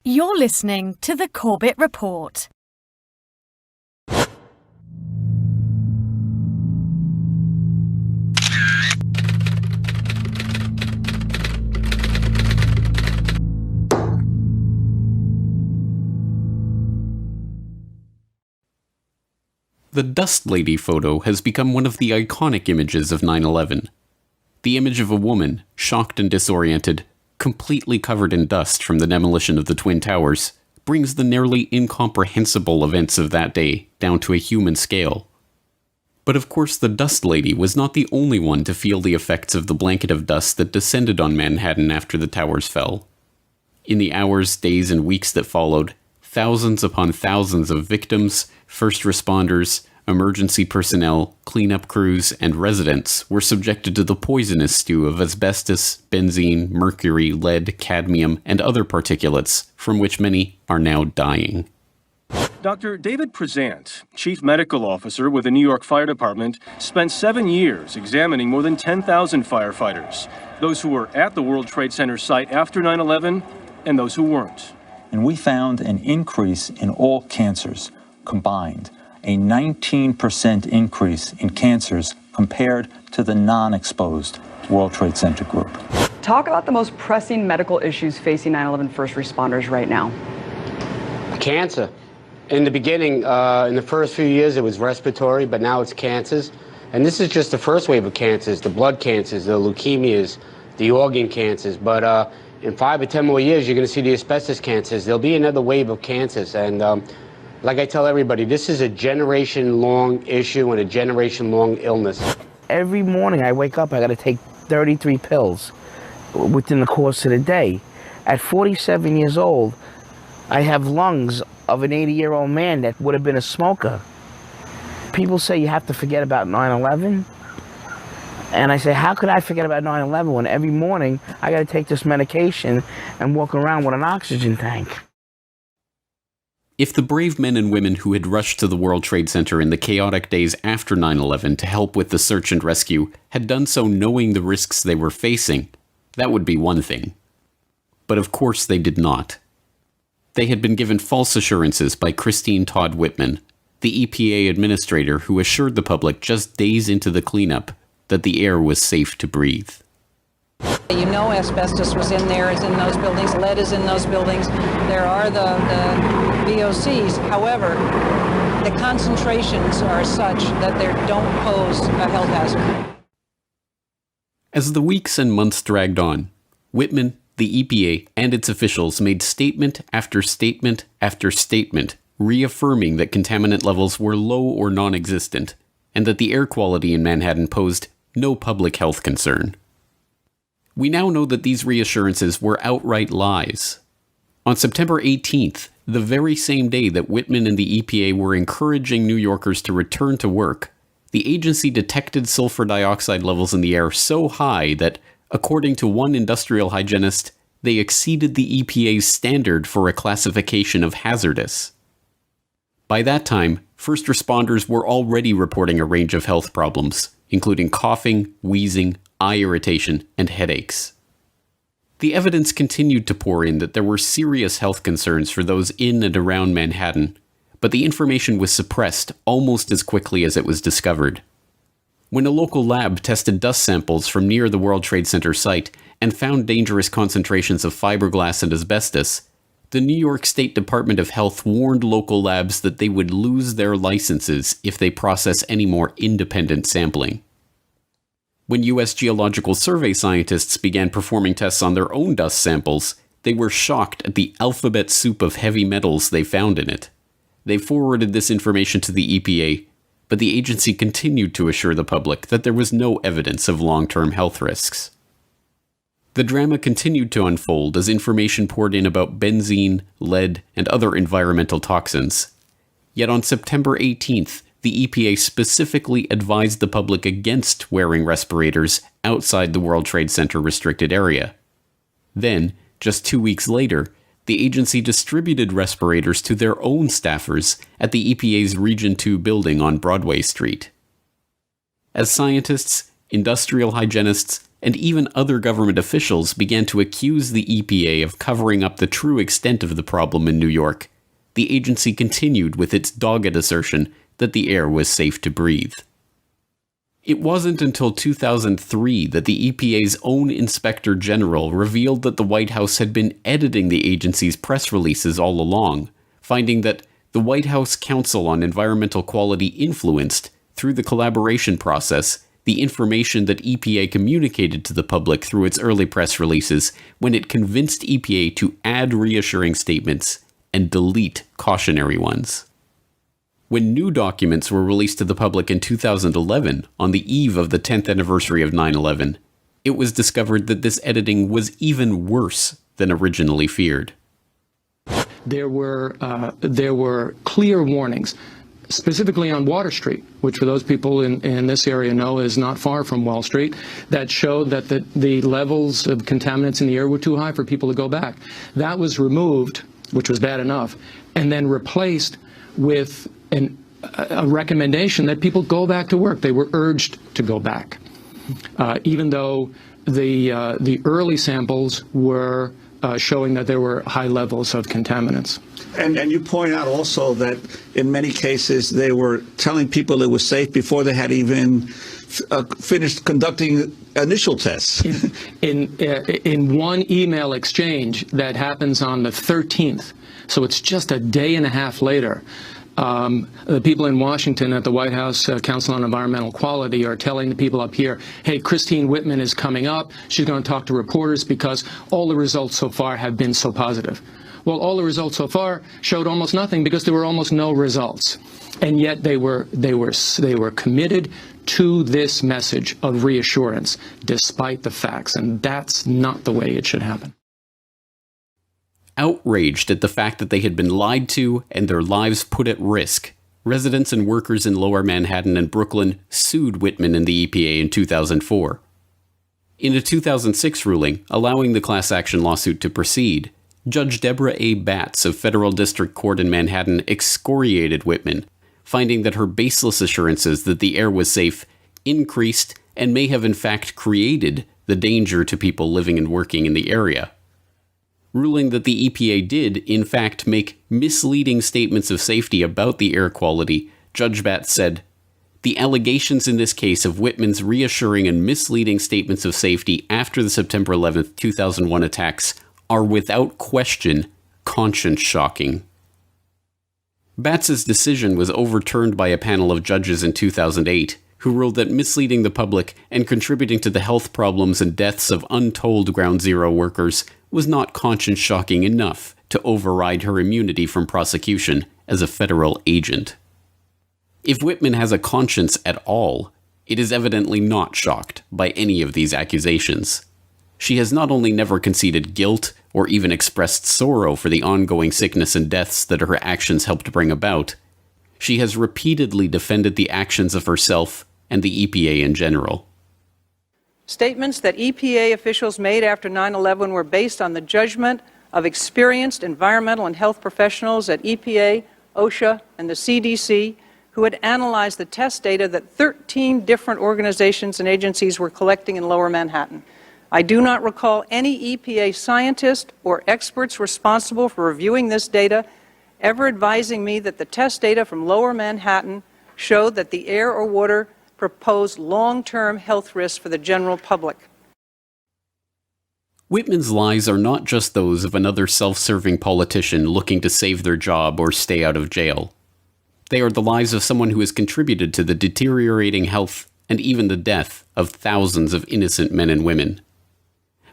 You're listening to the Corbett Report. The Dust Lady photo has become one of the iconic images of 9/11. The image of a woman, shocked and disoriented, completely covered in dust from the demolition of the Twin Towers, brings the nearly incomprehensible events of that day down to a human scale. But of course the Dust Lady was not the only one to feel the effects of the blanket of dust that descended on Manhattan after the towers fell. In the hours, days, and weeks that followed, thousands upon thousands of victims, first responders, emergency personnel, cleanup crews, and residents were subjected to the poisonous stew of asbestos, benzene, mercury, lead, cadmium, and other particulates, from which many are now dying. Dr. David Prezant, Chief Medical Officer with the New York Fire Department, spent 7 years examining more than 10,000 firefighters, those who were at the World Trade Center site after 9/11 and those who weren't. And we found an increase in all cancers combined, a 19% increase in cancers compared to the non-exposed World Trade Center group. Talk about the most pressing medical issues facing 9/11 first responders right now. Cancer. In the beginning, in the first few years, it was respiratory, but now it's cancers. And this is just the first wave of cancers, the blood cancers, the leukemias, the organ cancers. But in 5 or 10 more years, you're going to see the asbestos cancers. There'll be another wave of cancers. And like I tell everybody, this is a generation-long issue and a generation-long illness. Every morning I wake up, I got to take 33 pills within the course of the day. At 47 years old, I have lungs of an 80-year-old man that would have been a smoker. People say you have to forget about 9/11. And I say, how could I forget about 9/11 when every morning I got to take this medication and walk around with an oxygen tank? If the brave men and women who had rushed to the World Trade Center in the chaotic days after 9/11 to help with the search and rescue had done so knowing the risks they were facing, that would be one thing. But of course they did not. They had been given false assurances by Christine Todd Whitman, the EPA administrator who assured the public just days into the cleanup that the air was safe to breathe. You know asbestos was in there, is in those buildings, lead is in those buildings. There are the VOCs. However, the concentrations are such that they don't pose a health hazard. As the weeks and months dragged on, Whitman, the EPA, and its officials made statement after statement after statement reaffirming that contaminant levels were low or non-existent, and that the air quality in Manhattan posed no public health concern. We now know that these reassurances were outright lies. On September 18th, the very same day that Whitman and the EPA were encouraging New Yorkers to return to work, the agency detected sulfur dioxide levels in the air so high that, according to one industrial hygienist, they exceeded the EPA's standard for a classification of hazardous. By that time, first responders were already reporting a range of health problems, including coughing, wheezing, eye irritation, and headaches. The evidence continued to pour in that there were serious health concerns for those in and around Manhattan, but the information was suppressed almost as quickly as it was discovered. When a local lab tested dust samples from near the World Trade Center site and found dangerous concentrations of fiberglass and asbestos, the New York State Department of Health warned local labs that they would lose their licenses if they process any more independent sampling. When U.S. Geological Survey scientists began performing tests on their own dust samples, they were shocked at the alphabet soup of heavy metals they found in it. They forwarded this information to the EPA, but the agency continued to assure the public that there was no evidence of long-term health risks. The drama continued to unfold as information poured in about benzene, lead, and other environmental toxins. Yet on September 18th, the EPA specifically advised the public against wearing respirators outside the World Trade Center restricted area. Then, just 2 weeks later, the agency distributed respirators to their own staffers at the EPA's Region 2 building on Broadway Street. As scientists, industrial hygienists, and even other government officials began to accuse the EPA of covering up the true extent of the problem in New York, the agency continued with its dogged assertion that the air was safe to breathe. It wasn't until 2003 that the EPA's own Inspector General revealed that the White House had been editing the agency's press releases all along, finding that the White House Council on Environmental Quality influenced, through the collaboration process, the information that EPA communicated to the public through its early press releases when it convinced EPA to add reassuring statements and delete cautionary ones. When new documents were released to the public in 2011, on the eve of the 10th anniversary of 9/11, it was discovered that this editing was even worse than originally feared. There were clear warnings, specifically on Water Street, which for those people in this area know is not far from Wall Street, that showed that the levels of contaminants in the air were too high for people to go back. That was removed, which was bad enough, and then replaced with a recommendation that people go back to work. They were urged to go back, even though the early samples were showing that there were high levels of contaminants. And you point out also that in many cases they were telling people it was safe before they had even finished conducting initial tests. In one email exchange that happens on the 13th, so it's just a day and a half later, the people in Washington at the White House Council on Environmental Quality are telling the people up here, hey, Christine Whitman is coming up. She's going to talk to reporters because all the results so far have been so positive. Well, all the results so far showed almost nothing because there were almost no results. And yet they were committed to this message of reassurance despite the facts. And that's not the way it should happen. Outraged at the fact that they had been lied to and their lives put at risk, residents and workers in Lower Manhattan and Brooklyn sued Whitman and the EPA in 2004. In a 2006 ruling allowing the class action lawsuit to proceed, Judge Deborah A. Batts of Federal District Court in Manhattan excoriated Whitman, finding that her baseless assurances that the air was safe increased and may have in fact created the danger to people living and working in the area. Ruling that the EPA did, in fact, make misleading statements of safety about the air quality, Judge Batts said, "The allegations in this case of Whitman's reassuring and misleading statements of safety after the September 11, 2001 attacks are without question conscience-shocking." Batts's decision was overturned by a panel of judges in 2008, who ruled that misleading the public and contributing to the health problems and deaths of untold Ground Zero workers was not conscience-shocking enough to override her immunity from prosecution as a federal agent. If Whitman has a conscience at all, it is evidently not shocked by any of these accusations. She has not only never conceded guilt or even expressed sorrow for the ongoing sickness and deaths that her actions helped bring about, she has repeatedly defended the actions of herself and the EPA in general. Statements that EPA officials made after 9/11 were based on the judgment of experienced environmental and health professionals at EPA, OSHA, and the CDC, who had analyzed the test data that 13 different organizations and agencies were collecting in Lower Manhattan. I do not recall any EPA scientist or experts responsible for reviewing this data ever advising me that the test data from Lower Manhattan showed that the air or water proposed long-term health risks for the general public. Whitman's lies are not just those of another self-serving politician looking to save their job or stay out of jail. They are the lies of someone who has contributed to the deteriorating health and even the death of thousands of innocent men and women.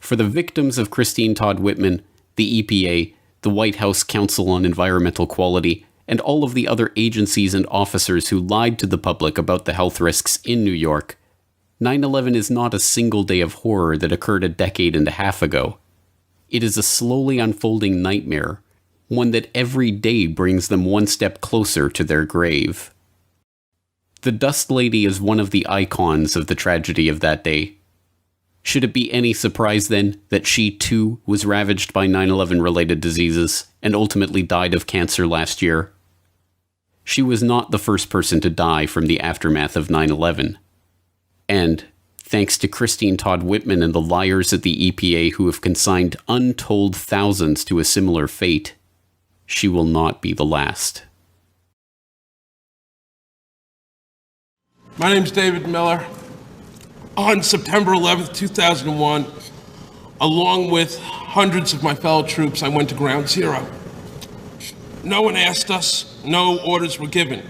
For the victims of Christine Todd Whitman, the EPA, the White House Council on Environmental Quality, and all of the other agencies and officers who lied to the public about the health risks in New York, 9/11 is not a single day of horror that occurred a decade and a half ago. It is a slowly unfolding nightmare, one that every day brings them one step closer to their grave. The Dust Lady is one of the icons of the tragedy of that day. Should it be any surprise, then, that she too was ravaged by 9/11-related diseases and ultimately died of cancer last year? She was not the first person to die from the aftermath of 9/11. And, thanks to Christine Todd Whitman and the liars at the EPA who have consigned untold thousands to a similar fate, she will not be the last. My name's David Miller. On September 11th, 2001, along with hundreds of my fellow troops, I went to Ground Zero. No one asked us, no orders were given.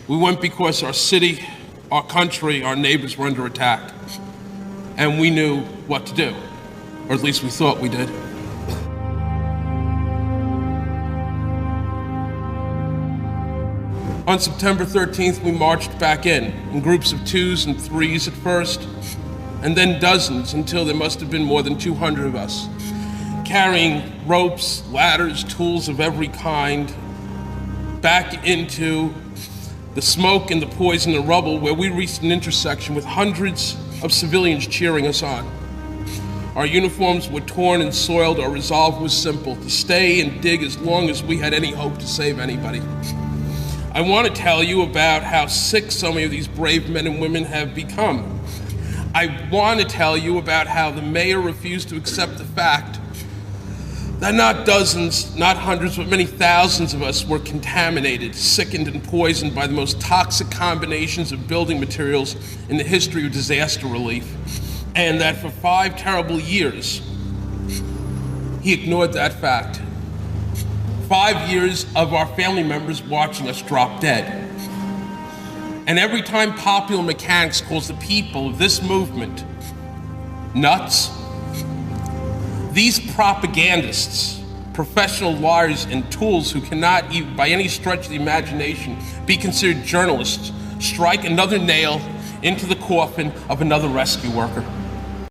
We went because our city, our country, our neighbors were under attack. And we knew what to do, or at least we thought we did. On September 13th, we marched back in groups of 2s and 3s at first, and then dozens until there must have been more than 200 of us, carrying ropes, ladders, tools of every kind, back into the smoke and the poison and rubble where we reached an intersection with hundreds of civilians cheering us on. Our uniforms were torn and soiled. Our resolve was simple: to stay and dig as long as we had any hope to save anybody. I want to tell you about how sick some of these brave men and women have become. I want to tell you about how the mayor refused to accept the fact that not dozens, not hundreds, but many thousands of us were contaminated, sickened, and poisoned by the most toxic combinations of building materials in the history of disaster relief. And that for 5 terrible years, he ignored that fact. 5 years of our family members watching us drop dead. And every time Popular Mechanics calls the people of this movement nuts, these propagandists, professional liars and tools who cannot even by any stretch of the imagination be considered journalists, strike another nail into the coffin of another rescue worker.